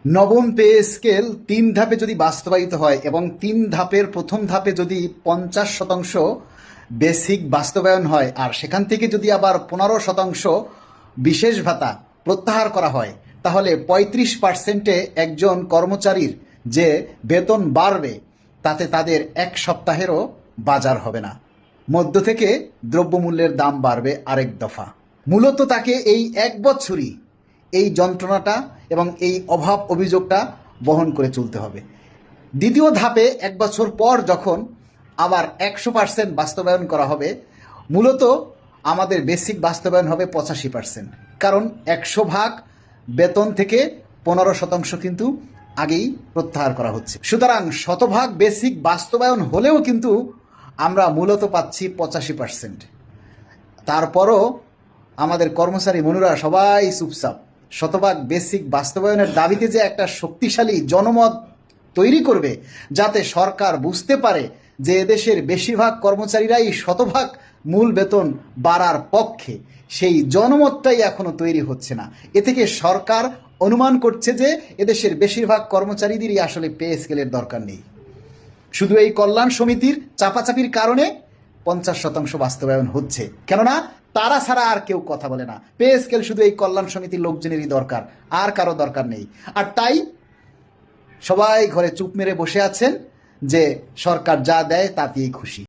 নবম pay scale 3 ধাপে যদি বাস্তবায়িত হয় এবং 3 ধাপের প্রথম ধাপে যদি 50% বেসিক বাস্তবায়ন হয় আর সেখান থেকে যদি আবার 15% বিশেষ ভাতা প্রত্যাহার করা হয়, তাহলে 35%-এ একজন কর্মচারীর যে বেতন বাড়বে তাতে তাদের 1 সপ্তাহেরও বাজার হবে না। মধ্য থেকে দ্রব্যমূল্যের দাম বাড়বে আরেক দফা। মূলত তাকে এই 1 বছরই এই যন্ত্রণাটা এবং এই অভাব অভিযোগটা বহন করে চলতে হবে। দ্বিতীয় ধাপে 1 বছর পর যখন আবার 100% বাস্তবায়ন করা হবে, মূলত আমাদের বেসিক বাস্তবায়ন হবে 85%, কারণ 100 ভাগ বেতন থেকে 15% কিন্তু আগেই প্রত্যাহার করা হচ্ছে। সুতরাং 100 ভাগ বেসিক বাস্তবায়ন হলেও কিন্তু আমরা মূলত পাচ্ছি 85%। তারপরও আমাদের কর্মচারী মনুরা সবাই চুপচাপ। 100 ভাগ বেসিক বাস্তবায়নের দাবিতে যে একটা শক্তিশালী জনমত তৈরি করবে, যাতে সরকার বুঝতে পারে যে এদেশের বেশিরভাগ কর্মচারীরাই 100 ভাগ মূল বেতন বাড়ার পক্ষে, সেই জনমতটাই এখনো তৈরি হচ্ছে না। এ থেকে সরকার অনুমান করছে যে এদেশের বেশিরভাগ কর্মচারীদেরই আসলে পে স্কেলের দরকার নেই। শুধু এই কল্যাণ সমিতির চাপাচাপির কারণে 50% বাস্তবায়ন হচ্ছে, কেননা তারা ছাড়া আর কেউ কথা বলে না। পে স্কেল শুধু এই কল্যাণ সমিতির লোকজনেরই দরকার, আর কারো দরকার নেই। আর তাই সবাই ঘরে চুপ মেরে বসে আছেন যে সরকার যা দেয় তাতেই খুশি।